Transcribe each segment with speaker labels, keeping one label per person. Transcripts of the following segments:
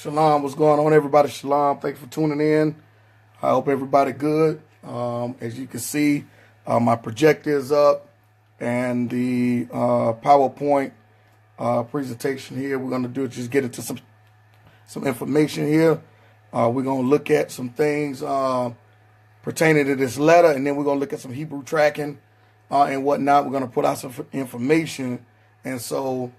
Speaker 1: Shalom, what's going on, everybody? Shalom, thanks for tuning in. I hope everybody good. As you can see, my projector is up and the PowerPoint presentation here. We're going to do is just get into some information here. We're going to look at some things pertaining to this letter, and then we're going to look at some Hebrew tracking and whatnot. We're going to put out some information, and so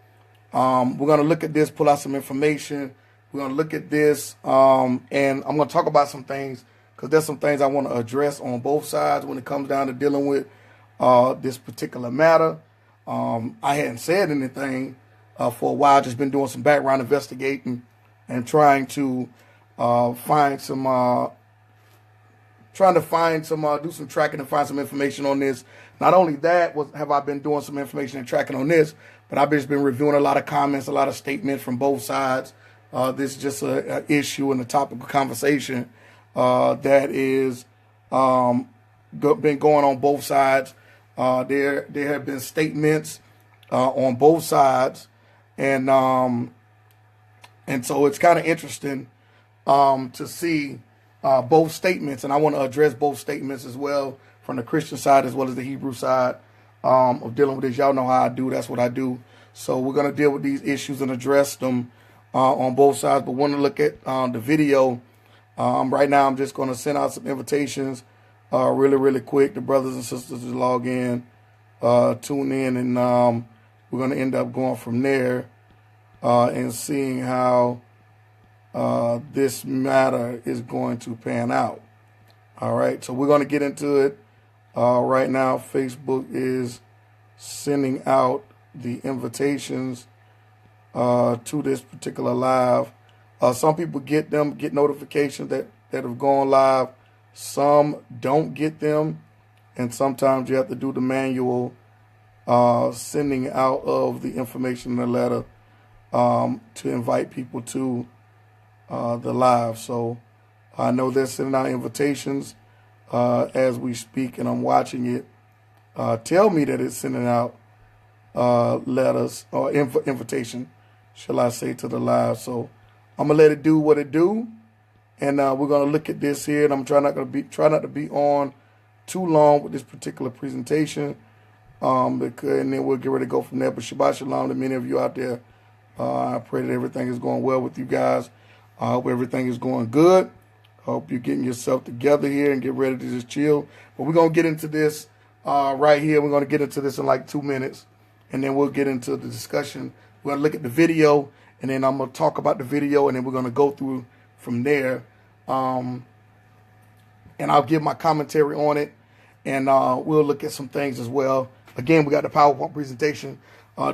Speaker 1: we're going to look at this, pull out some information. We're going to look at this, and I'm going to talk about some things because there's some things I want to address on both sides when it comes down to dealing with this particular matter. I hadn't said anything for a while, just been doing some background investigating and trying to find some, do some tracking and find some information on this. Not only that, have I been doing some information and tracking on this, but I've just been reviewing a lot of comments, a lot of statements from both sides. This is just an issue and a topic of conversation that is been going on both sides. There have been statements on both sides, and so it's kind of interesting to see both statements, and I want to address both statements as well from the Christian side as well as the Hebrew side of dealing with this. Y'all know how I do. That's what I do. So we're going to deal with these issues and address them on both sides, but want to look at the video. Right now, I'm just going to send out some invitations really quick. The brothers and sisters to log in, tune in, and we're going to end up going from there and seeing how this matter is going to pan out. All right, so we're going to get into it right now. Facebook is sending out the invitations to this particular live. Some people get notifications that have gone live. Some don't get them, and sometimes you have to do the manual sending out of the information in the letter to invite people to the live. So I know they're sending out invitations as we speak, and I'm watching it. Tell me that it's sending out letters or invitation, shall I say, to the live. So I'm gonna let it do what it do, and we're gonna look at this here. And I'm try not to be on too long with this particular presentation, and then we'll get ready to go from there. But Shabbat Shalom to many of you out there. I pray that everything is going well with you guys. I hope everything is going good. I hope you're getting yourself together here and get ready to just chill. But we're gonna get into this right here. We're gonna get into this in like 2 minutes, and then we'll get into the discussion. We're gonna look at the video, and then I'm going to talk about the video, and then we're going to go through from there. And I'll give my commentary on it, and we'll look at some things as well. Again, we got the PowerPoint presentation.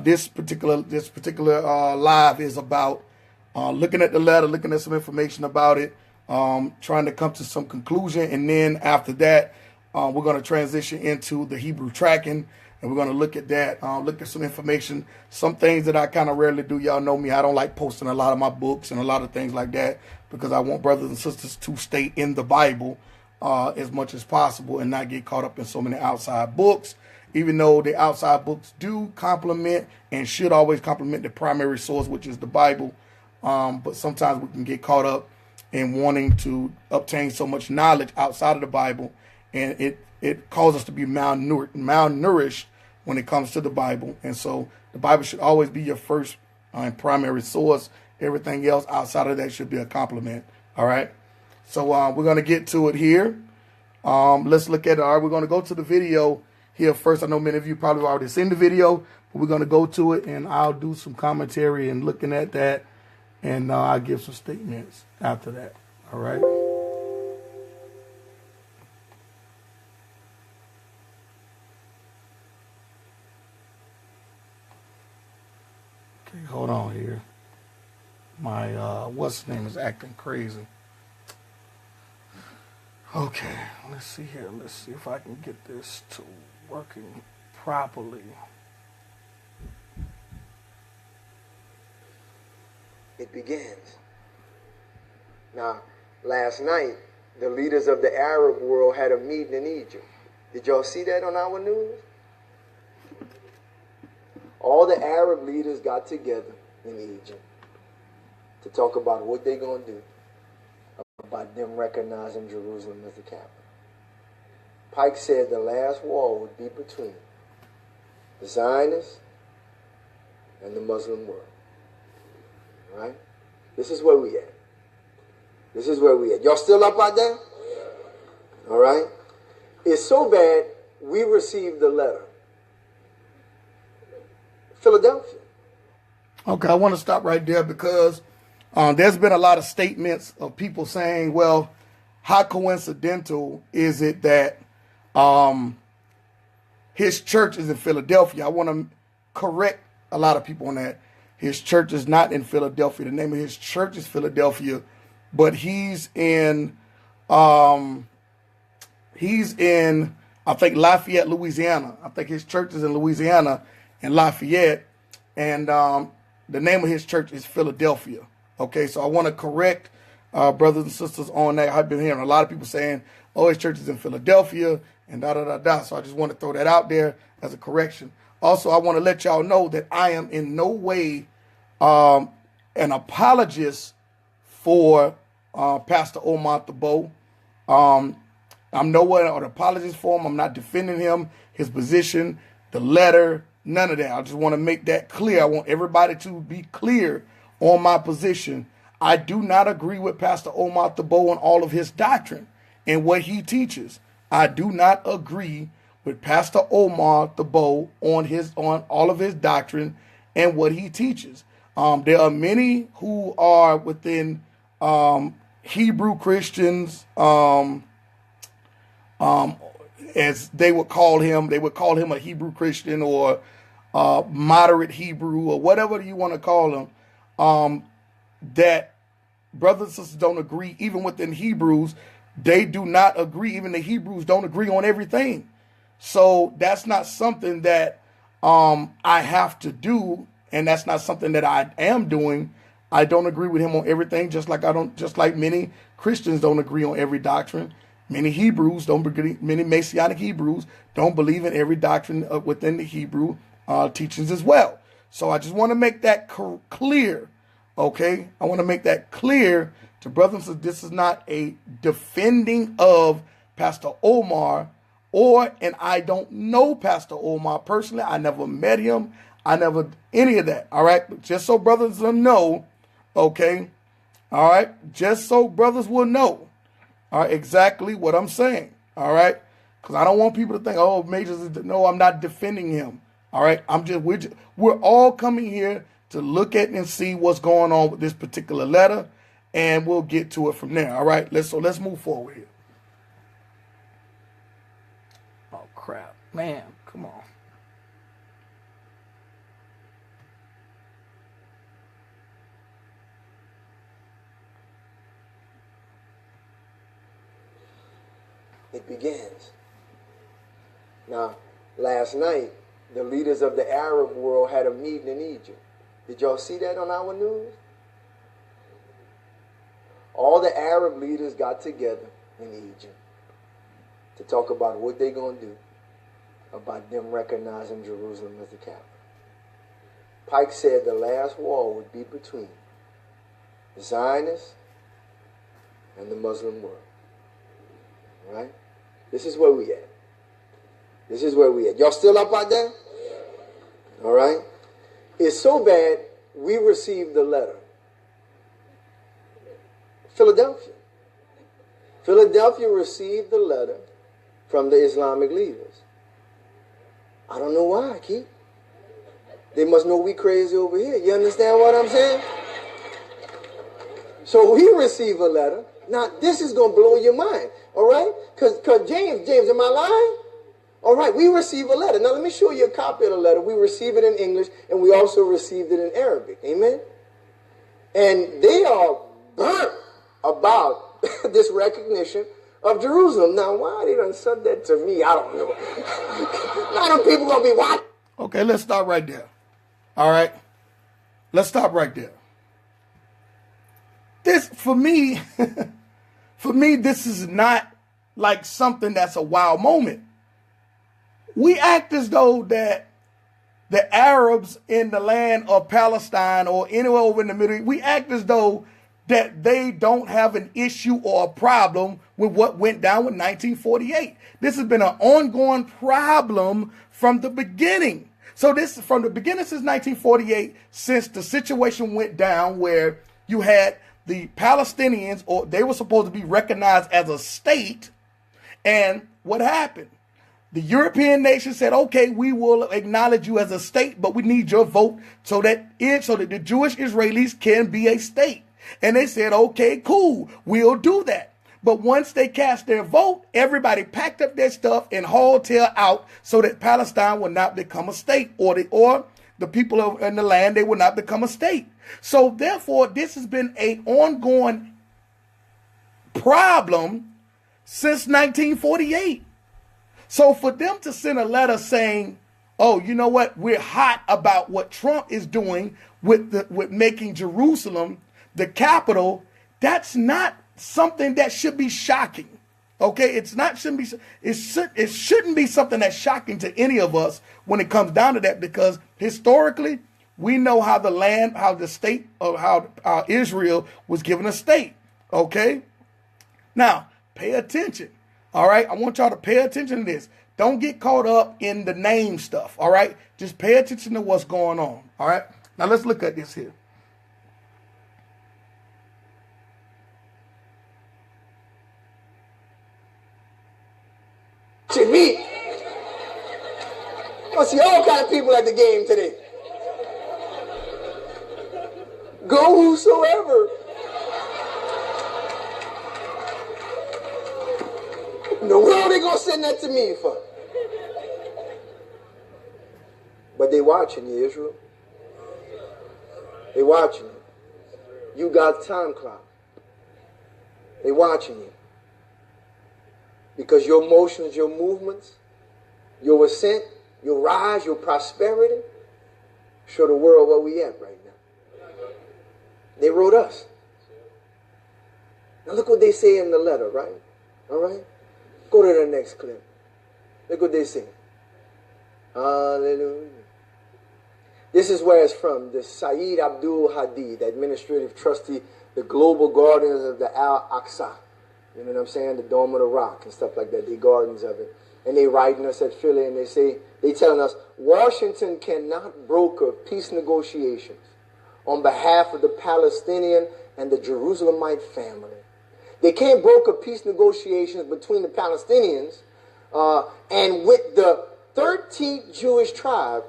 Speaker 1: This particular live is about looking at the letter, looking at some information about it, trying to come to some conclusion, and then after that, we're going to transition into the Hebrew tracking. And we're going to look at that, look at some information, some things that I kind of rarely do. Y'all know me. I don't like posting a lot of my books and a lot of things like that because I want brothers and sisters to stay in the Bible as much as possible and not get caught up in so many outside books, even though the outside books do complement and should always complement the primary source, which is the Bible. But sometimes we can get caught up in wanting to obtain so much knowledge outside of the Bible, and it causes us to be malnourished when it comes to the Bible. And so the Bible should always be your first and primary source. Everything else outside of that should be a complement. All right. So we're going to get to it here. Let's look at it. All right, we're going to go to the video here first. I know many of you probably have already seen the video, but we're going to go to it, and I'll do some commentary and looking at that, and I'll give some statements after that. All right. Hold on here. My what's his name is acting crazy. Okay, let's see here. Let's see if I can get this to working properly.
Speaker 2: It begins. Now, last night, the leaders of the Arab world had a meeting in Egypt. Did y'all see that on our news? All the Arab leaders got together in Egypt to talk about what they're going to do about them recognizing Jerusalem as the capital. Pike said the last war would be between the Zionists and the Muslim world. All right? This is where we at. This is where we at. Y'all still up out there? All right? It's so bad, we received a letter. Philadelphia.
Speaker 1: Okay, I want to stop right there because there's been a lot of statements of people saying, well, how coincidental is it that his church is in Philadelphia? I want to correct a lot of people on that. His church is not in Philadelphia. The name of his church is Philadelphia, but he's in I think Lafayette, Louisiana. I think his church is in Louisiana and Lafayette, and the name of his church is Philadelphia. Okay, so I want to correct brothers and sisters on that. I've been hearing a lot of people saying, oh, his church is in Philadelphia and da-da-da-da. So I just want to throw that out there as a correction. Also, I want to let y'all know that I am in no way an apologist for Pastor Omar Thibeaux. I'm nowhere an apologist for him. I'm not defending him, his position, the letter, none of that. I just want to make that clear. I want everybody to be clear on my position. I do not agree with Pastor Omar Thibeaux on all of his doctrine and what he teaches. I do not agree with Pastor Omar Thibeaux on all of his doctrine and what he teaches. There are many who are within Hebrew Christians, as they would call him a Hebrew Christian or moderate Hebrew or whatever you want to call him, that brothers and sisters don't agree. Even within Hebrews, they do not agree. Even the Hebrews don't agree on everything. So that's not something that I have to do, and that's not something that I am doing. I don't agree with him on everything, just like many Christians don't agree on every doctrine. Many Hebrews many Messianic Hebrews don't believe in every doctrine within the Hebrew teachings as well. So I just want to make that clear, okay? I want to make that clear to brothers and sisters. This is not a defending of Pastor Omar, and I don't know Pastor Omar personally. I never met him. I never, any of that, all right? But just so brothers will know, okay? All right? Just so brothers will know. All right, exactly what I'm saying. All right, because I don't want people to think, oh, Majors is no. I'm not defending him. All right, we're all coming here to look at and see what's going on with this particular letter, and we'll get to it from there. All right, let's move forward here. Oh crap, man, come on.
Speaker 2: It begins. Now, last night, the leaders of the Arab world had a meeting in Egypt. Did y'all see that on our news? All the Arab leaders got together in Egypt to talk about what they're going to do about them recognizing Jerusalem as the capital. Pike said the last war would be between the Zionists and the Muslim world. All right? This is where we at. This is where we at. Y'all still up out there? All right? It's so bad, we received a letter. Philadelphia. Philadelphia received the letter from the Islamic leaders. I don't know why, Keith. They must know we crazy over here. You understand what I'm saying? So we receive a letter. Now, this is going to blow your mind. All right? Because James, am I lying? All right, we receive a letter. Now, let me show you a copy of the letter. We receive it in English, and we also received it in Arabic. Amen? And they are burnt about this recognition of Jerusalem. Now, why they done said that to me, I don't know. Now, them people going to be what?
Speaker 1: Okay, let's stop right there. All right? Let's stop right there. This, for me... For me, this is not like something that's a wow moment. We act as though that the Arabs in the land of Palestine or anywhere over in the Middle East, we act as though that they don't have an issue or a problem with what went down with 1948. This has been an ongoing problem from the beginning. So this from the beginning since 1948, since the situation went down where you had the Palestinians, or they were supposed to be recognized as a state. And what happened? The European nations said, okay, we will acknowledge you as a state, but we need your vote so that the Jewish Israelis can be a state. And they said, okay, cool, we'll do that. But once they cast their vote, everybody packed up their stuff and hauled tail out so that Palestine would not become a state, or the people in the land, they would not become a state. So therefore, this has been an ongoing problem since 1948. So for them to send a letter saying, oh, you know what, we're hot about what Trump is doing with making Jerusalem the capital, that's not something that should be shocking. Okay, it shouldn't be something that's shocking to any of us when it comes down to that, because historically we know how the state of how Israel was given a state. Okay, now pay attention. All right, I want y'all to pay attention to this. Don't get caught up in the name stuff. All right, just pay attention to what's going on. All right, now let's look at this here.
Speaker 2: To me, I see all kind of people at the game today. Go whosoever. In the world they gonna send that to me for? But they watching you, Israel. They watching you. You got time clock. They watching you. Because your motions, your movements, your ascent, your rise, your prosperity, show the world where we at right now. They wrote us. Now look what they say in the letter, right? All right? Go to the next clip. Look what they say. Hallelujah. This is where it's from. The Saeed Abdul Hadi, the administrative trustee, the global guardians of the Al-Aqsa. You know what I'm saying? The Dome of the Rock and stuff like that. The gardens of it. And they writing us at Philly and they telling us, Washington cannot broker peace negotiations on behalf of the Palestinian and the Jerusalemite family. They can't broker peace negotiations between the Palestinians and with the 13th Jewish tribe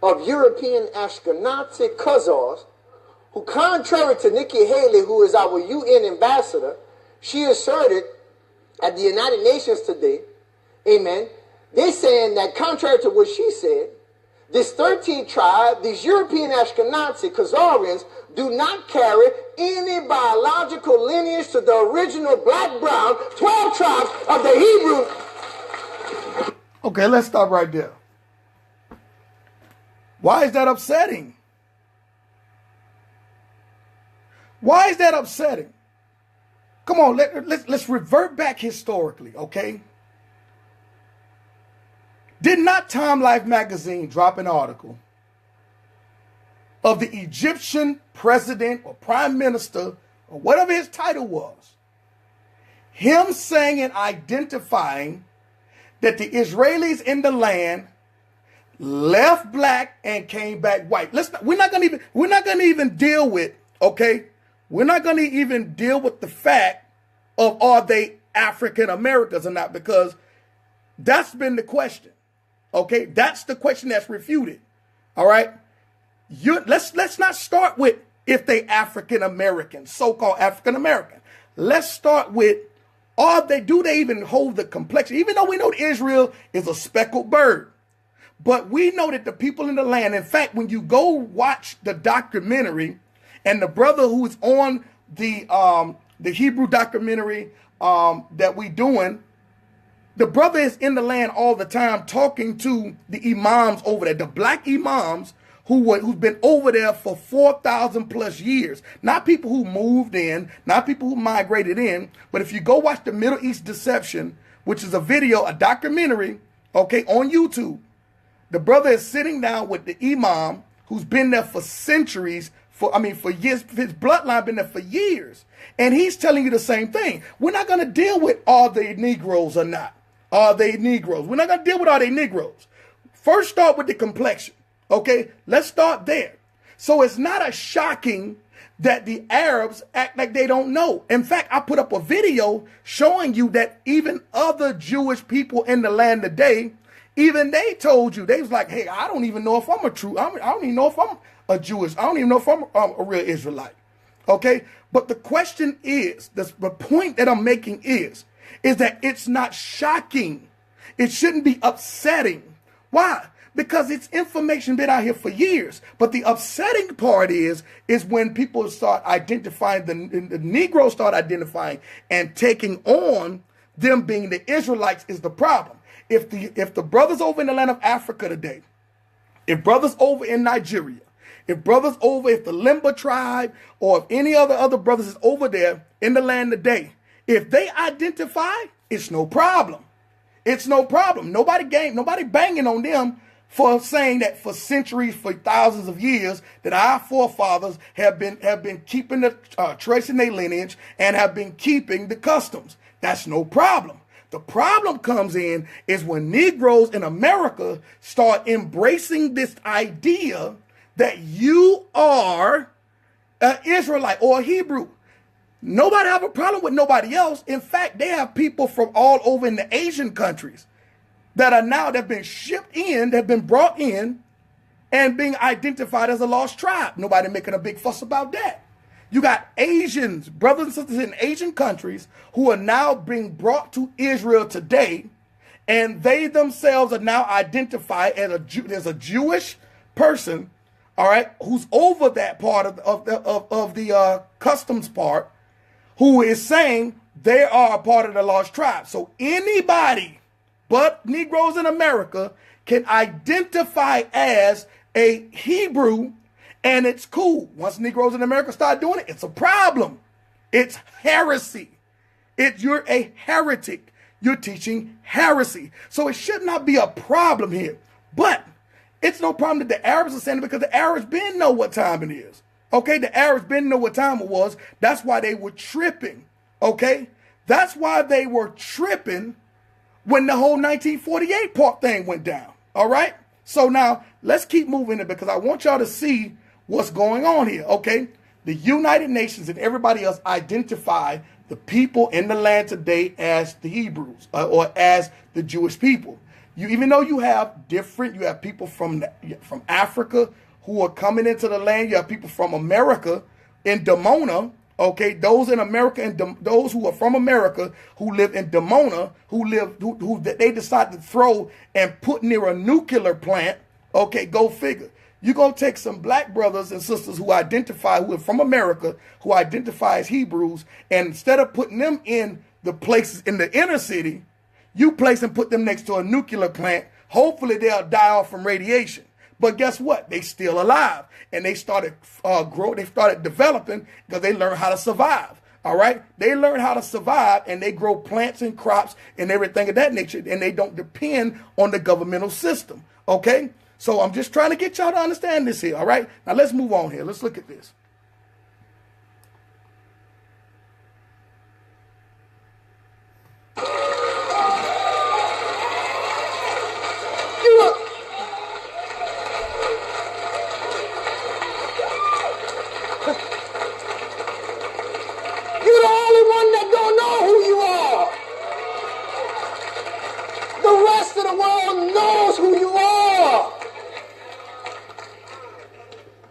Speaker 2: of European Ashkenazi Khazars, who, contrary to Nikki Haley, who is our UN ambassador, she asserted at the United Nations today, amen, they're saying that contrary to what she said, this 13th tribe, these European Ashkenazi Khazarians, do not carry any biological lineage to the original black-brown 12 tribes of the Hebrew.
Speaker 1: Okay, let's stop right there. Why is that upsetting? Why is that upsetting? Come on, let's revert back historically, okay? Did not Time Life magazine drop an article of the Egyptian president or prime minister or whatever his title was, him saying and identifying that the Israelis in the land left black and came back white? We're not gonna even deal with, okay? We're not going to even deal with the fact of are they African Americans or not, because that's been the question. Okay, that's the question that's refuted. All right, let's not start with if they African American, so-called African American. Let's start with do they even hold the complexion? Even though we know Israel is a speckled bird, but we know that the people in the land. In fact, when you go watch the documentary. And the brother who is on the Hebrew documentary that we doing, the brother is in the land all the time talking to the imams over there, the black imams who've been over there for 4,000 plus years. Not people who moved in, not people who migrated in, but if you go watch the Middle East Deception, which is a documentary, okay, on YouTube, The brother is sitting down with the imam who's been there for centuries, for years. His bloodline been there for years. And he's telling you the same thing. We're not going to deal with are they Negroes or not. Are they Negroes? We're not going to deal with are they Negroes. First start with the complexion. Okay, let's start there. So it's not a shocking that the Arabs act like they don't know. In fact, I put up a video showing you that even other Jewish people in the land today, even they told you, they was like, hey, I don't even know if I'm I don't even know if I'm a Jewish. I don't even know if I'm a real Israelite. Okay, but the question is, the point that I'm making is that it's not shocking. It shouldn't be upsetting. Why? Because it's information been out here for years. But the upsetting part is when people start identifying, the Negroes start identifying and taking on them being the Israelites is the problem. If the brothers over in the land of Africa today, if brothers over in Nigeria, if brothers over, if the Limba tribe or if any other brothers is over there in the land today, if they identify, it's no problem. It's no problem. Nobody banging on them for saying that for centuries, for thousands of years, that our forefathers have been keeping tracing their lineage and have been keeping the customs. That's no problem. The problem comes in is when Negroes in America start embracing this idea that you are an Israelite or a Hebrew. Nobody have a problem with nobody else. In fact, they have people from all over in the Asian countries that have been shipped in, that have been brought in and being identified as a lost tribe. Nobody making a big fuss about that. You got Asians, brothers and sisters in Asian countries who are now being brought to Israel today, and they themselves are now identified as a Jewish person, all right, who's over that part of the customs part, who is saying they are a part of the lost tribe. So anybody but Negroes in America can identify as a Hebrew, and it's cool. Once Negroes in America start doing it, it's a problem. It's heresy. You're a heretic. You're teaching heresy. So it should not be a problem here. But it's no problem that the Arabs are saying it, because the Arabs been know what time it is. Okay, the Arabs been know what time it was. That's why they were tripping. Okay, that's why they were tripping when the whole 1948 part thing went down. All right, so now let's keep moving it, because I want y'all to see what's going on here. Okay, the United Nations and everybody else identify the people in the land today as the Hebrews or as the Jewish people. Even though you have people from Africa who are coming into the land. You have people from America in Dimona. Okay, those in America and those who are from America who live in Dimona, who they decide to throw and put near a nuclear plant. Okay, go figure. You're going to take some black brothers and sisters who are from America, who identify as Hebrews, and instead of putting them in the places in the inner city, you place and put them next to a nuclear plant. Hopefully they'll die off from radiation. But guess what? They still alive, and they started They started developing because they learned how to survive. All right, they learn how to survive, and they grow plants and crops and everything of that nature, and they don't depend on the governmental system. Okay, so I'm just trying to get y'all to understand this here. All right, now let's move on here. Let's look at this.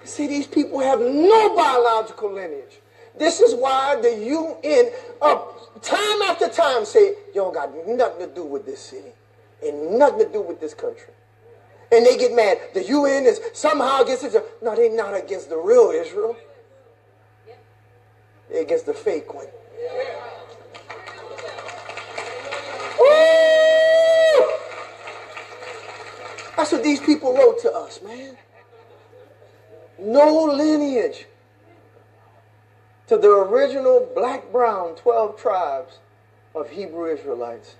Speaker 2: See, these people have no biological lineage. This is why the UN, time after time, say, you don't got nothing to do with this city and nothing to do with this country. And they get mad. The UN is somehow against Israel. No, they're not against the real Israel. They're against the fake one. Ooh! That's what these people wrote to us, man. No lineage to the original black-brown 12 tribes of Hebrew Israelites.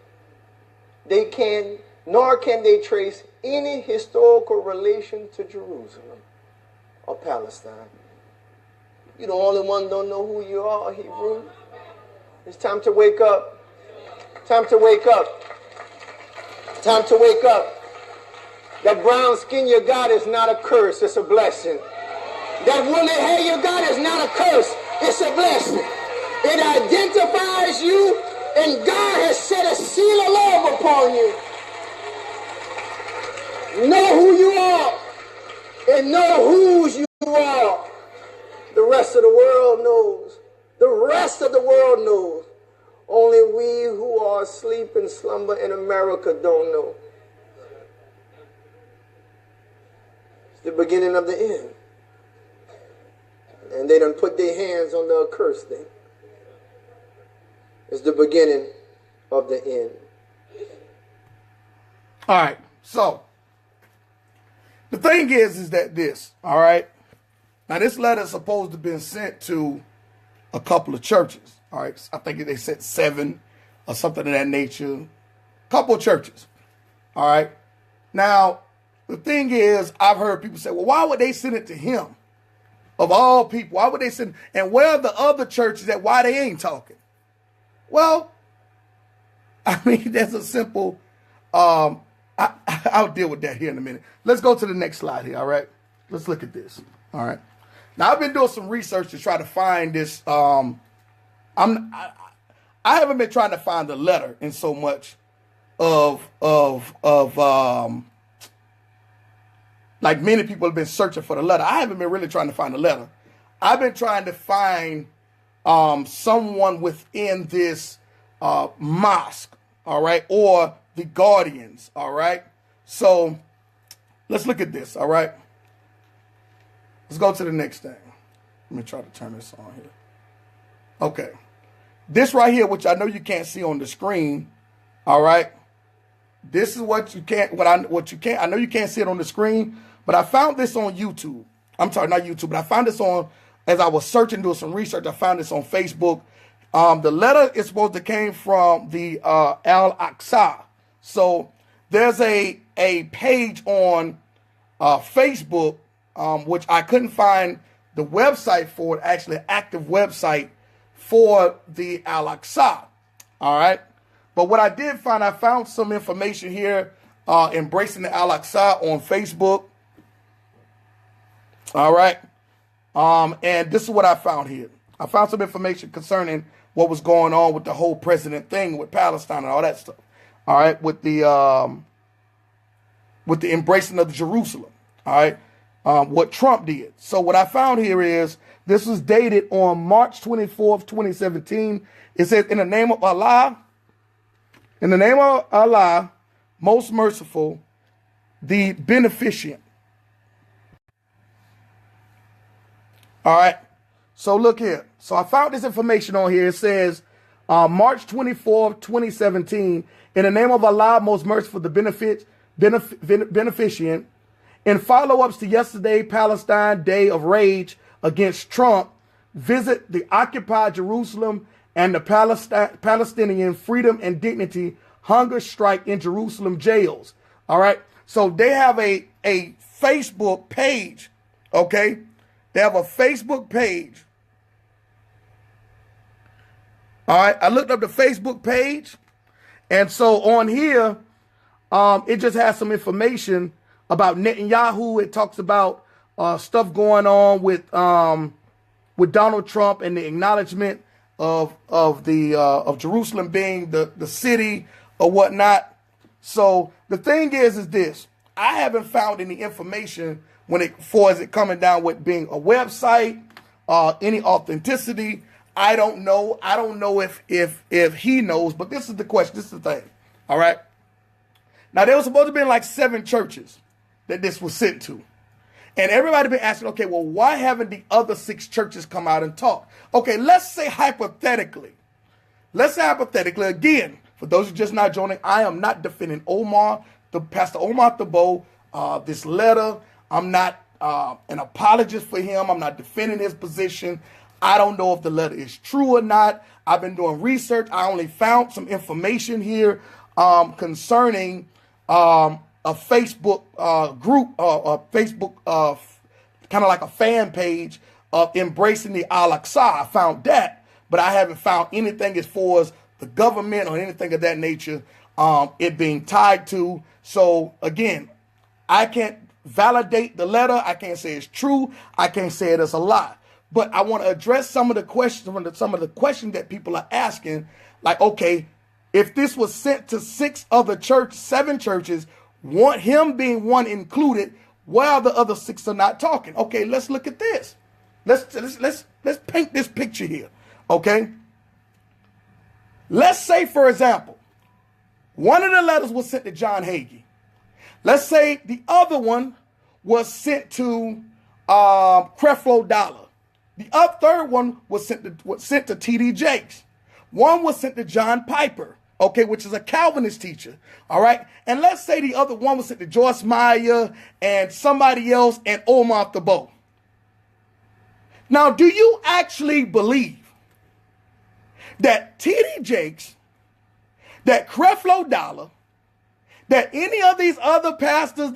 Speaker 2: They can nor can they trace any historical relation to Jerusalem or Palestine. You're the only one don't know who you are, Hebrew. It's time to wake up. Time to wake up. Time to wake up. That brown skin you got is not a curse, it's a blessing. That woolly hair you got is not a curse, it's a blessing. It identifies you, and God has set a seal of love upon you. Know who you are, and know whose you are. The rest of the world knows. The rest of the world knows. Only we who are asleep and slumber in America don't know. It's the beginning of the end. And they done put their hands on the accursed thing. It's the beginning of the end.
Speaker 1: All right. So, the thing is that this, all right? Now, this letter is supposed to have been sent to a couple of churches, all right? I think they said 7 or something of that nature. A couple of churches, all right? Now, the thing is, I've heard people say, well, why would they send it to him? Of all people, why would they send? And where are the other churches at? Why they ain't talking? Well, I mean, that's a simple, I'll deal with that here in a minute. Let's go to the next slide here, all right? Let's look at this, all right? Now, I've been doing some research to try to find this. I haven't been trying to find the letter in so much of like many people have been searching for the letter. I haven't been really trying to find the letter. I've been trying to find someone within this mosque, all right, or the guardians, all right? So let's look at this, all right? Let's go to the next thing. Let me try to turn this on here. Okay. This right here, which I know you can't see on the screen, all right? This is what you can't, I know you can't see it on the screen, but I found this on YouTube. I'm sorry, not YouTube, but I found this on, as I was searching, doing some research, I found this on Facebook. The letter is supposed to came from the Al-Aqsa. So there's a page on Facebook, which I couldn't find the website for it, actually an active website for the Al-Aqsa. All right. But what I did find, I found some information here, embracing the Al-Aqsa on Facebook. All right. And this is what I found here. I found some information concerning what was going on with the whole president thing with Palestine and all that stuff. All right. With the embracing of Jerusalem. All right. What Trump did. So what I found here is, this was dated on March 24th, 2017. It says, in the name of Allah, most merciful, the beneficent. All right. So look here. So I found this information on here. It says, March 24th, 2017, in the name of Allah, most merciful, the beneficent, in follow-ups to yesterday, Palestine Day of Rage against Trump, visit the occupied Jerusalem and the Palestinian Freedom and Dignity hunger strike in Jerusalem jails. All right. So they have a Facebook page. Okay. They have a Facebook page. All right. I looked up the Facebook page. And so on here, it just has some information about Netanyahu. It talks about stuff going on with Donald Trump and the acknowledgement of Jerusalem being the city or whatnot. So the thing is this: I haven't found any information as it coming down with being a website, any authenticity. I don't know. I don't know if he knows. But this is the question. This is the thing. All right. Now there was supposed to be like 7 churches that this was sent to. And everybody been asking, okay, well, why haven't the other 6 churches come out and talk? Okay, let's say hypothetically. Again, for those who just not joining, I am not defending Omar, Pastor Omar Thibeaux, this letter. I'm not an apologist for him. I'm not defending his position. I don't know if the letter is true or not. I've been doing research. I only found some information here concerning a Facebook group, a Facebook kind of like a fan page of embracing the Al-Aqsa. I found that, but I haven't found anything as far as the government or anything of that nature, it being tied to. So again, I can't validate the letter. I can't say it's true. I can't say it is a lie. But I want to address some of the questions that people are asking. Like, okay, if this was sent to 7 churches, him being one included, while the other 6 are not talking. Okay, let's look at this. Let's paint this picture here. Okay. Let's say, for example, one of the letters was sent to John Hagee. Let's say the other one was sent to Creflo Dollar. The third one was sent to T.D. Jakes. One was sent to John Piper, okay, which is a Calvinist teacher, all right? And let's say the other one was sent to Joyce Meyer and somebody else and Omar Thibeaux. Now, do you actually believe that T.D. Jakes, that Creflo Dollar, that any of these other pastors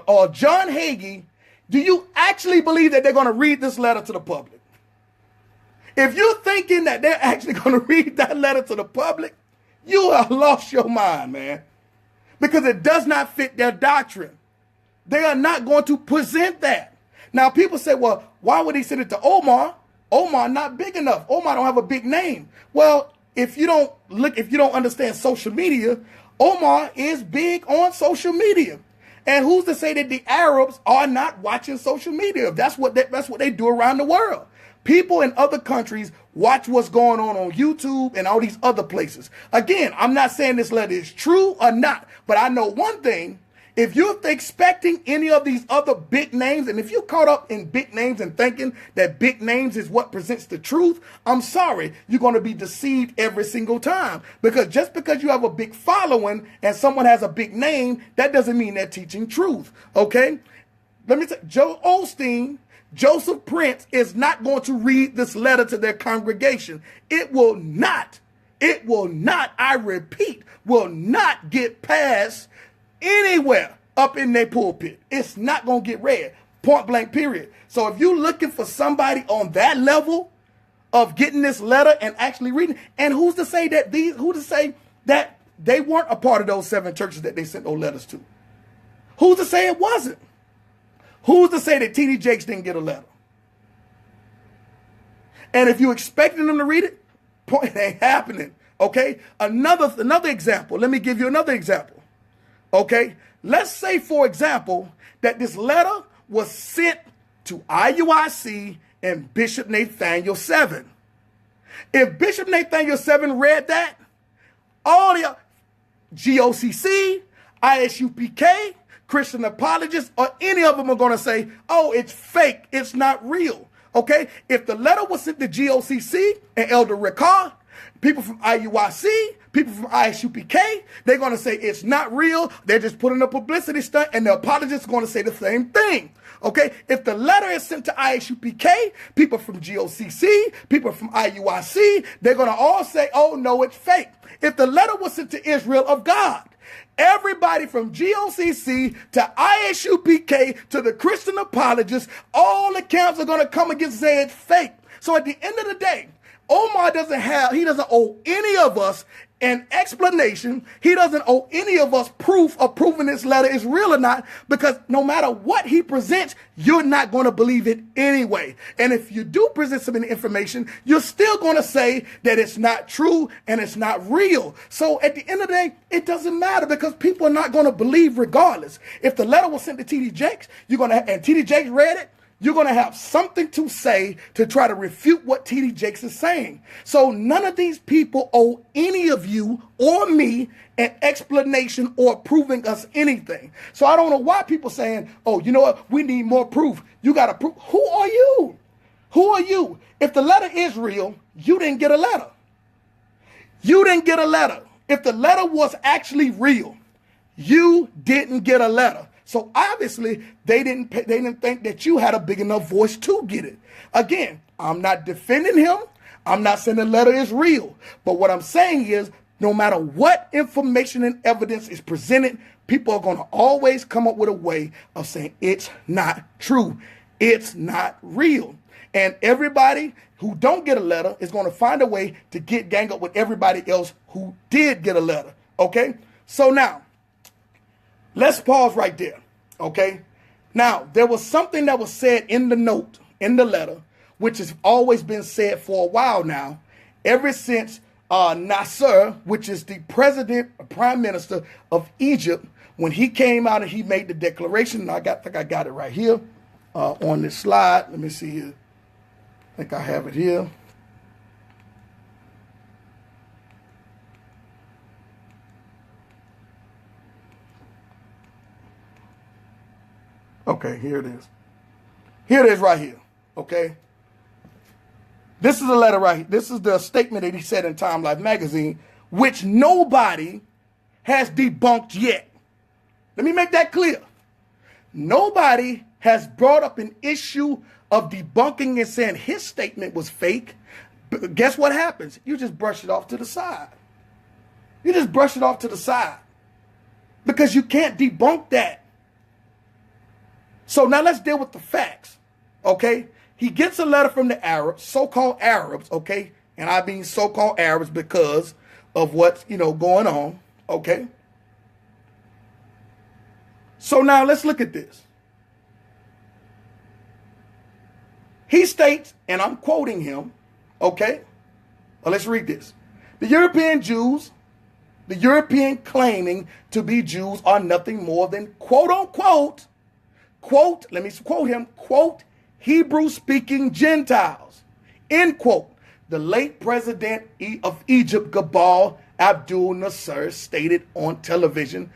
Speaker 1: or John Hagee, do you actually believe that they're going to read this letter to the public? If you're thinking that they're actually going to read that letter to the public, you have lost your mind, man. Because it does not fit their doctrine. They are not going to present that. Now, people say, well, why would he send it to Omar? Omar not big enough. Omar don't have a big name. Well, if you don't understand social media, Omar is big on social media. And who's to say that the Arabs are not watching social media? That's what they do around the world. People in other countries watch what's going on YouTube and all these other places. Again, I'm not saying this letter is true or not, but I know one thing. If you're expecting any of these other big names, and if you're caught up in big names and thinking that big names is what presents the truth, I'm sorry, you're going to be deceived every single time. Because just because you have a big following and someone has a big name, that doesn't mean they're teaching truth, okay? Let me tell you, Joel Osteen, Joseph Prince is not going to read this letter to their congregation. It will not, I repeat, will not get past anywhere up in their pulpit. It's not going to get read. Point blank, period. So if you're looking for somebody on that level of getting this letter and actually reading, and who's to say that they weren't a part of those 7 churches that they sent those letters to? Who's to say it wasn't? Who's to say that T.D. Jakes didn't get a letter? And if you're expecting them to read it, it ain't happening. Okay? Another example. Let me give you another example. Okay? Let's say, for example, that this letter was sent to IUIC and Bishop Nathaniel 7. If Bishop Nathaniel 7 read that, all the GOCC, ISUPK, Christian apologists, or any of them are going to say, oh, it's fake. It's not real. Okay? If the letter was sent to GOCC and Elder Ricard, people from IUIC, people from ISUPK, they're going to say it's not real. They're just putting a publicity stunt, and the apologists are going to say the same thing. Okay? If the letter is sent to ISUPK, people from GOCC, people from IUIC, they're going to all say, oh, no, it's fake. If the letter was sent to Israel of God, everybody from GOCC to ISUPK to the Christian apologists, all the camps are going to come against and say it's fake. So at the end of the day, Omar doesn't owe any of us an explanation. He doesn't owe any of us proof of proving this letter is real or not, because no matter what he presents, you're not going to believe it anyway. And if you do present some information, you're still going to say that it's not true and it's not real. So at the end of the day, it doesn't matter, because people are not going to believe regardless. If the letter was sent to T.D. Jakes, and T.D. Jakes read it, you're going to have something to say to try to refute what T.D. Jakes is saying. So none of these people owe any of you or me an explanation or proving us anything. So I don't know why people saying, oh, you know what, we need more proof. You got to prove. Who are you? Who are you? If the letter is real, you didn't get a letter. You didn't get a letter. If the letter was actually real, you didn't get a letter. So obviously, they didn't think that you had a big enough voice to get it. Again, I'm not defending him. I'm not saying the letter is real. But what I'm saying is, no matter what information and evidence is presented, people are going to always come up with a way of saying it's not true. It's not real. And everybody who don't get a letter is going to find a way to gang up with everybody else who did get a letter. Okay? So now, let's pause right there. Okay? Now, there was something that was said in the note, in the letter, which has always been said for a while now, ever since Nasser, which is the prime minister of Egypt, when he came out and he made the declaration. I think I got it right here on this slide. Let me see here. I think I have it here. Okay, here it is. Here it is right here. Okay. This is a letter right here. This is the statement that he said in Time Life magazine, which nobody has debunked yet. Let me make that clear. Nobody has brought up an issue of debunking and saying his statement was fake. But guess what happens? You just brush it off to the side. You just brush it off to the side. Because you can't debunk that. So now let's deal with the facts. Okay? He gets a letter from the Arabs, so-called Arabs, okay? And I mean so-called Arabs because of what's, going on, okay? So now let's look at this. He states, and I'm quoting him, okay? Well, let's read this. The European Jews, the European claiming to be Jews are nothing more than, quote unquote, quote, let me quote him, quote, Hebrew-speaking Gentiles, end quote. The late president of Egypt, Gamal Abdel Nasser, stated on television,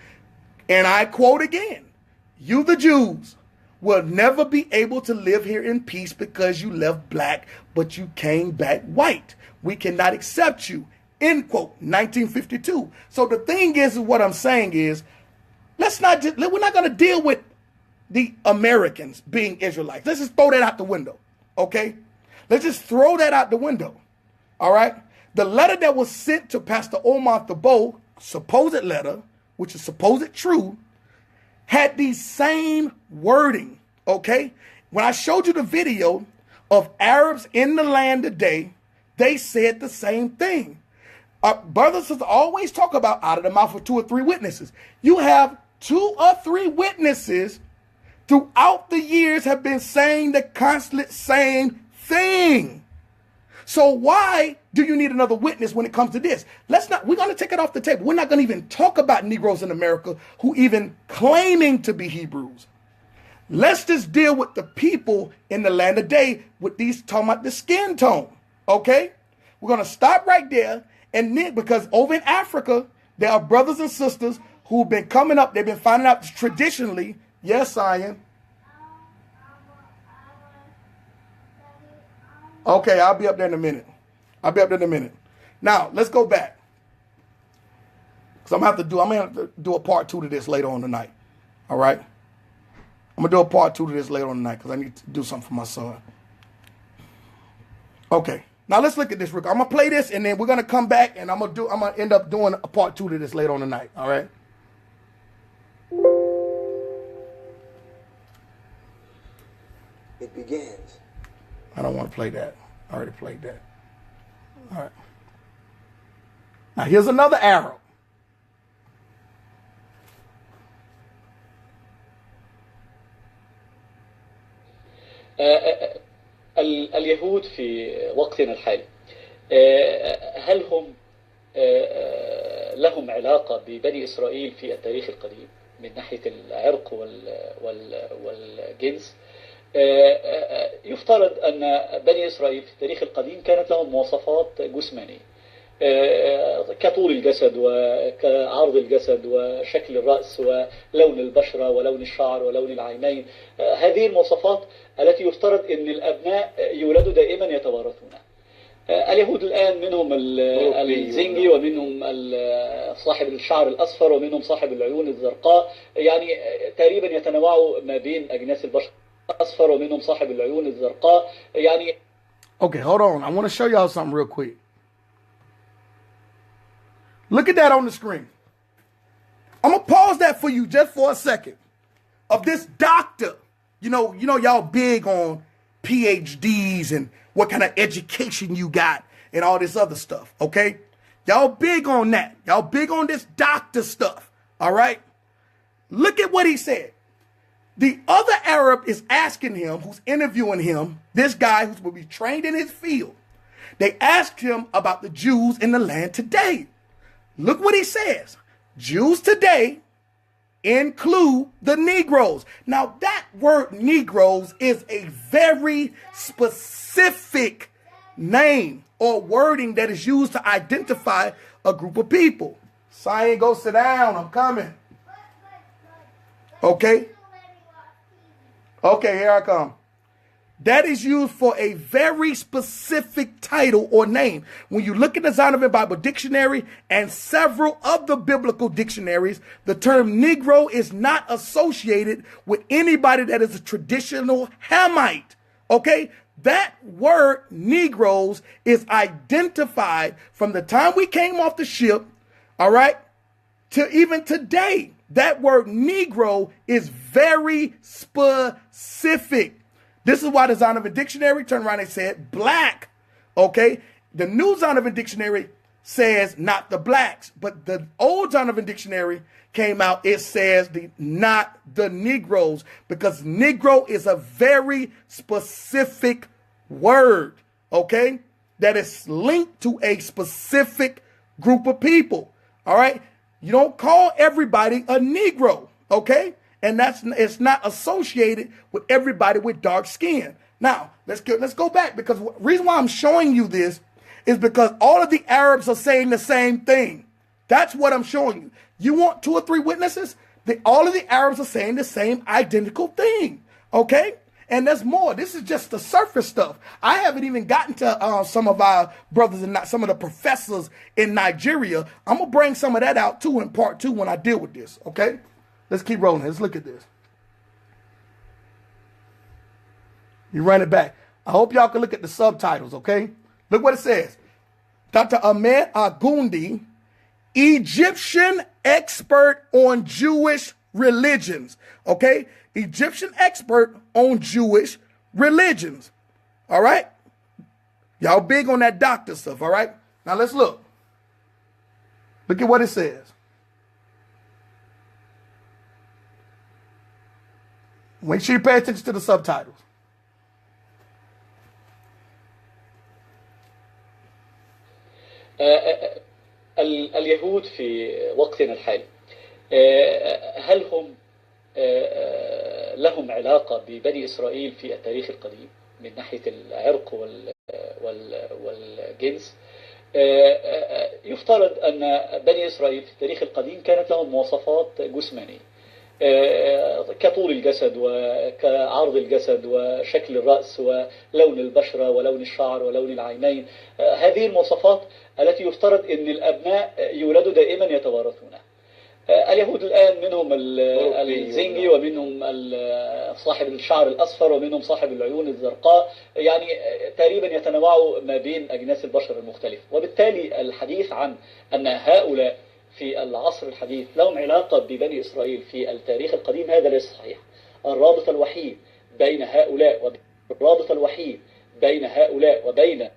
Speaker 1: and I quote again, you the Jews will never be able to live here in peace because you left black, but you came back white. We cannot accept you, end quote, 1952. So the thing is what I'm saying is, we're not going to deal with the Americans being Israelites. Let's just throw that out the window, okay? Let's just throw that out the window, all right? The letter that was sent to Pastor Omar Thibeaux, supposed letter, which is supposed true, had the same wording, okay? When I showed you the video of Arabs in the land today, they said the same thing. Brothers and sisters always talk about out of the mouth of 2 or 3 witnesses. You have 2 or 3 witnesses throughout the years have been saying the constant same thing. So why do you need another witness when it comes to this? We're going to take it off the table. We're not going to even talk about Negroes in America who even claiming to be Hebrews. Let's just deal with the people in the land today with these talking about the skin tone. Okay? We're going to stop right there. And then, because over in Africa, there are brothers and sisters who've been coming up. They've been finding out traditionally. Yes, Ian. Okay, I'll be up there in a minute. Now, let's go back. Because I'm going to have to do a part 2 to this later on tonight. All right? I'm going to do a part 2 to this later on tonight because I need to do something for my son. Okay. Now, let's look at this. I'm going to play this, and then we're going to come back, and I'm going to end up doing a part 2 to this later on tonight. All right?
Speaker 2: It begins.
Speaker 1: I don't want to play that. I already played that. All right. Now, here's another arrow.
Speaker 3: اليهود في وقتنا الحالي هل هم لهم علاقة ببني إسرائيل في التاريخ القديم من ناحية العرق والجنس؟ يفترض أن بني إسرائيل في التاريخ القديم كانت لهم مواصفات جسمانية كطول الجسد وكعرض الجسد وشكل الرأس ولون البشرة ولون الشعر ولون العينين. هذه المواصفات التي يفترض أن الأبناء يولدوا دائما يتوارثونها. اليهود الآن منهم الزنجي ومنهم صاحب الشعر الأصفر ومنهم صاحب العيون الزرقاء، يعني تقريبا يتنوعوا ما بين أجناس البشر الأصفر ومنهم صاحب العيون الزرقاء يعني.
Speaker 1: Okay, hold on. I want to show y'all something real quick. Look at that on the screen. I'm going to pause that for you just for a second. Of this doctor. You know, y'all big on PhDs and what kind of education you got and all this other stuff, okay? Y'all big on that. Y'all big on this doctor stuff, all right? Look at what he said. The other Arab is asking him, who's interviewing him, this guy who will be trained in his field. They asked him about the Jews in the land today. Look what he says. Jews today include the Negroes. Now, that word Negroes is a very specific name or wording that is used to identify a group of people. Cyan, go sit down. I'm coming. Okay. Okay, here I come. That is used for a very specific title or name. When you look at the Zondervan Bible Dictionary and several other biblical dictionaries, the term Negro is not associated with anybody that is a traditional Hamite. Okay? That word Negroes is identified from the time we came off the ship, all right, to even today. That word Negro is very specific. This is why the Zondervan Dictionary turned around and said black. Okay? The new Zondervan Dictionary says not the blacks, but the old Zondervan Dictionary came out. It says not the Negroes, because Negro is a very specific word. Okay? That is linked to a specific group of people. All right? You don't call everybody a Negro. Okay? And it's not associated with everybody with dark skin. Now, let's go back, because the reason why I'm showing you this is because all of the Arabs are saying the same thing. That's what I'm showing you. You want 2 or 3 witnesses? All of the Arabs are saying the same identical thing. Okay? And there's more. This is just the surface stuff. I haven't even gotten to some of our brothers and some of the professors in Nigeria. I'm going to bring some of that out too in part 2 when I deal with this. Okay? Let's keep rolling. Let's look at this. You run it back. I hope y'all can look at the subtitles, okay? Look what it says. Dr. Ahmed Agundi, Egyptian expert on Jewish religions, okay? Egyptian expert on Jewish religions, all right? Y'all big on that doctor stuff, all right? Now let's look. Look at what it says. Make sure you pay attention to the subtitles.
Speaker 3: اليهود في وقتنا الحالي هل هم لهم علاقة ببني إسرائيل في التاريخ القديم من ناحية العرق والجنس؟ يفترض أن بني إسرائيل في التاريخ القديم كانت لهم مواصفات جسمانية كطول الجسد وكعرض الجسد وشكل الرأس ولون البشرة ولون الشعر ولون العينين. هذه المواصفات التي يفترض أن الأبناء يولدوا دائما يتوارثونها. اليهود الآن منهم الزنجي ومنهم صاحب الشعر الأصفر ومنهم صاحب العيون الزرقاء، يعني تقريبا يتنوعوا ما بين أجناس البشر المختلفة، وبالتالي الحديث عن أن هؤلاء في العصر الحديث لهم علاقة ببني إسرائيل في التاريخ القديم هذا ليس صحيح. الرابط الوحيد بين هؤلاء وبين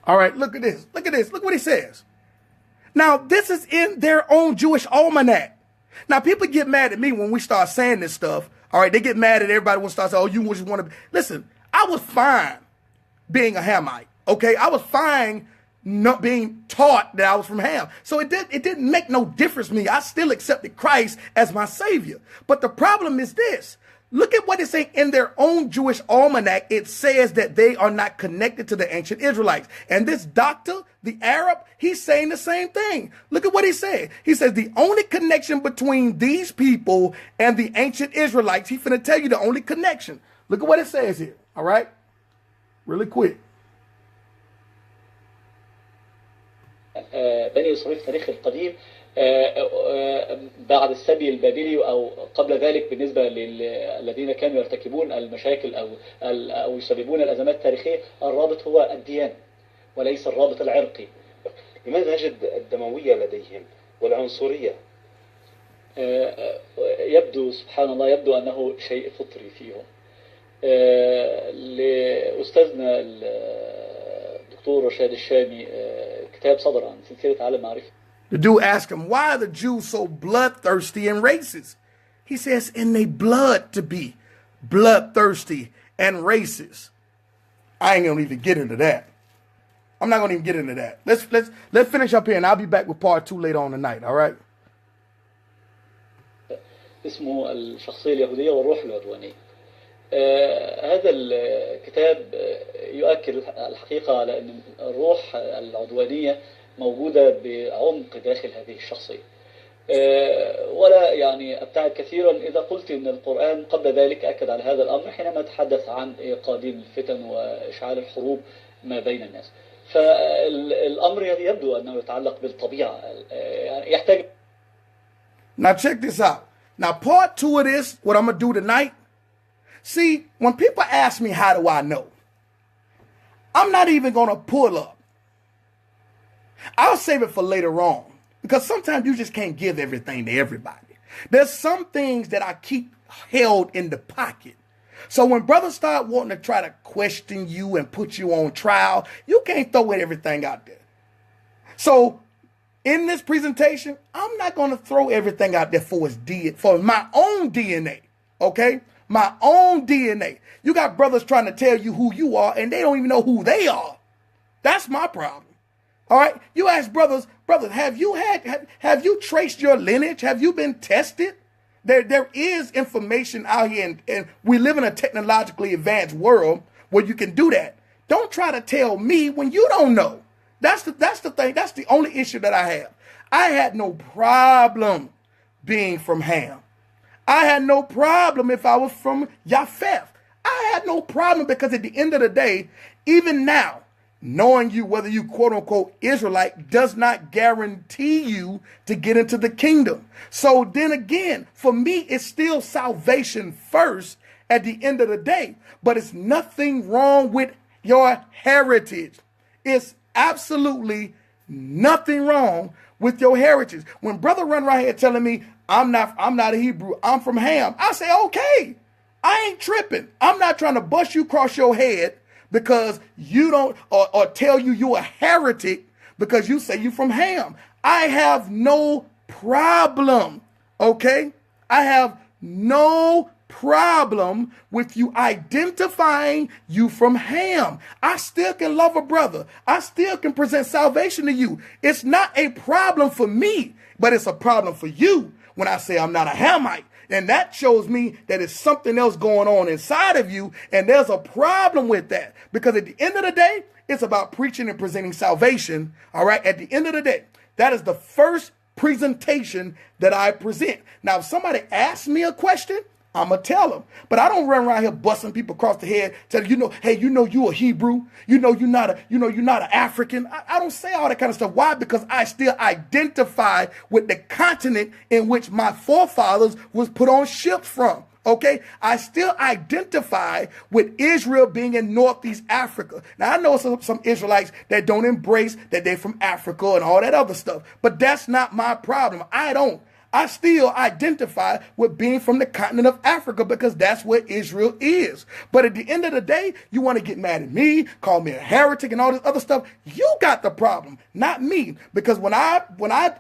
Speaker 1: All right, look at this. Look at this. Look what he says. Now, this is in their own Jewish almanac. Now, people get mad at me when we start saying this stuff. All right, they get mad at everybody when we start saying, oh, you just want to... Listen, I was fine being a Hamite, okay? I was fine not being taught that I was from Ham. So it didn't make no difference to me. I still accepted Christ as my Savior. But the problem is this. Look at what it's saying in their own Jewish almanac. It says that they are not connected to the ancient Israelites. And this doctor, the Arab, he's saying the same thing. Look at what he said. He says the only connection between these people and the ancient Israelites, he's finna tell you the only connection. Look at what it says here. All right? Really quick.
Speaker 3: بني إسرائيل في التاريخ القديم بعد السبي البابلي أو قبل ذلك بالنسبة للذين كانوا يرتكبون المشاكل أو يسببون الأزمات التاريخية، الرابط هو الديانة وليس الرابط العرقي.
Speaker 4: لماذا نجد الدموية لديهم والعنصرية.
Speaker 3: يبدو سبحان الله يبدو أنه شيء فطري فيهم. لأستاذنا الدكتور رشاد الشامي كتاب صدر عن سلسلة عالم معرفة.
Speaker 1: The dude asked him, why are the Jews so bloodthirsty and racist? He says, in their blood to be bloodthirsty and racist. I ain't gonna even get into that. I'm not gonna even get into that. Let's finish up here, and I'll be back with part 2 later on tonight. All right.
Speaker 3: اسمه الشخصية اليهودية والروح العدوانية. هذا الكتاب يؤكد الحقيقة على أن الروح العدوانية موجودة بعمق داخل هذه الشخصية. ولا يعني أبتعد كثيرا إذا قلت أن القرآن قبل ذلك أكد على هذا الأمر حينما تحدث عن قادم الفتن وإشعال الحروب ما بين الناس. فالأمر يبدو أنه يتعلق بالطبيعة، يعني يحتاج.
Speaker 1: Now check this out. Now part 2 of this, what I'm going to do tonight. See, when people ask me, how do I know? I'm not even going to pull up. I'll save it for later on. Because sometimes you just can't give everything to everybody. There's some things that I keep held in the pocket. So when brothers start wanting to try to question you and put you on trial, you can't throw everything out there. So in this presentation, I'm not going to throw everything out there for my own DNA. Okay? My own DNA. You got brothers trying to tell you who you are and they don't even know who they are. That's my problem. All right. You ask brothers, have you traced your lineage? Have you been tested? There is information out here, and we live in a technologically advanced world where you can do that. Don't try to tell me when you don't know. That's the thing. That's the only issue that I have. I had no problem being from Ham. I had no problem if I was from Japheth. I had no problem because at the end of the day, even now, knowing you, whether you quote unquote Israelite, does not guarantee you to get into the kingdom. So then again, for me, it's still salvation first at the end of the day. But it's nothing wrong with your heritage. It's absolutely nothing wrong with your heritage. When brother run right here telling me I'm not a Hebrew, I'm from Ham, I say, okay, I ain't tripping. I'm not trying to bust you across your head because you don't, or tell you a heretic because you say you from Ham. I have no problem, okay? I have no problem with you identifying you from Ham. I still can love a brother. I still can present salvation to you. It's not a problem for me, but it's a problem for you when I say I'm not a Hamite. And that shows me that it's something else going on inside of you. And there's a problem with that. Because at the end of the day, it's about preaching and presenting salvation. All right. At the end of the day, that is the first presentation that I present. Now, if somebody asks me a question, I'm going to tell them. But I don't run around here busting people across the head, telling hey, you a Hebrew. You're not an African. I don't say all that kind of stuff. Why? Because I still identify with the continent in which my forefathers was put on ships from. Okay, I still identify with Israel being in Northeast Africa. Now, I know some Israelites that don't embrace that they're from Africa and all that other stuff, but that's not my problem. I still identify with being from the continent of Africa because that's where Israel is. But at the end of the day, you want to get mad at me, call me a heretic and all this other stuff. You got the problem, not me. Because when I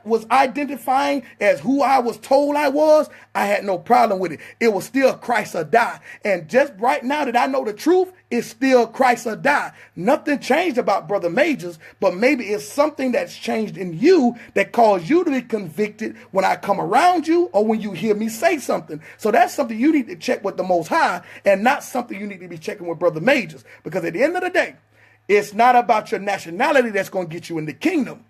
Speaker 1: was identifying as who I was told I was, I had no problem with it. It was still Christ or die. And just right now that I know the truth, it's still Christ or die. Nothing changed about Brother Majors, but maybe it's something that's changed in you that caused you to be convicted when I come around you or when you hear me say something. So that's something you need to check with the Most High and not something you need to be checking with Brother Majors. Because at the end of the day, it's not about your nationality that's going to get you in the kingdom.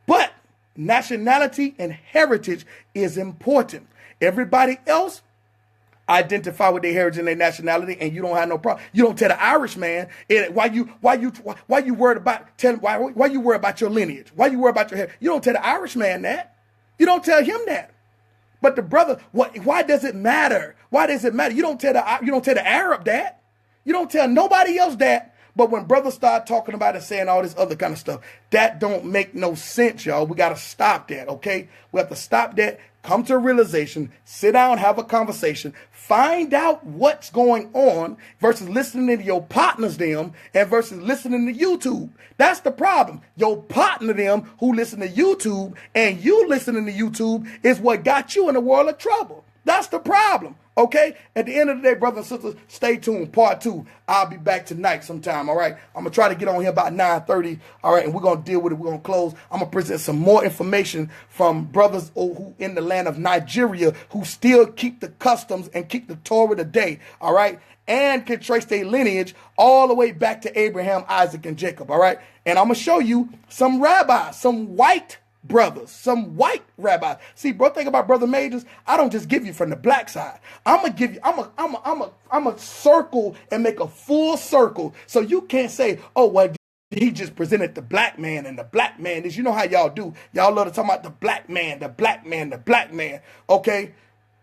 Speaker 1: But nationality and heritage is important. Everybody else identify with their heritage and their nationality, and you don't have no problem. You don't tell the Irish man why you worried about your lineage. Why you worried about your heritage? You don't tell the Irish man that. You don't tell him that. But the brother, why does it matter? Why does it matter? You don't tell the Arab that. You don't tell nobody else that. But when brothers start talking about it, saying all this other kind of stuff, that don't make no sense, y'all. We got to stop that, okay? We have to stop that, come to a realization, sit down, have a conversation, find out what's going on versus listening to your partners them and versus listening to YouTube. That's the problem. Your partner them who listen to YouTube and you listening to YouTube is what got you in a world of trouble. That's the problem. Okay? At the end of the day, brothers and sisters, stay tuned. Part 2. I'll be back tonight sometime, all right? I'm going to try to get on here about 9:30, all right? And we're going to deal with it. We're going to close. I'm going to present some more information from brothers who in the land of Nigeria who still keep the customs and keep the Torah today, all right? And can trace their lineage all the way back to Abraham, Isaac, and Jacob, all right? And I'm going to show you some rabbis, some white brothers, some white rabbis. See, bro, think about Brother Majors. I don't just give you from the black side. I'm gonna give you. I'm a circle and make a full circle. So you can't say, oh, well, he just presented the black man and the black man is. You know how y'all do. Y'all love to talk about the black man, the black man, the black man. Okay,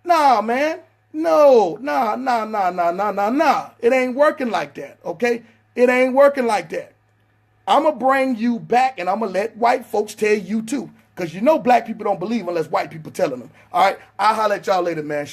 Speaker 1: nah, man, no, nah. It ain't working like that. Okay, it ain't working like that. I'm going to bring you back and I'm going to let white folks tell you too. Because you know black people don't believe unless white people telling them. All right. I'll holler at y'all later, man.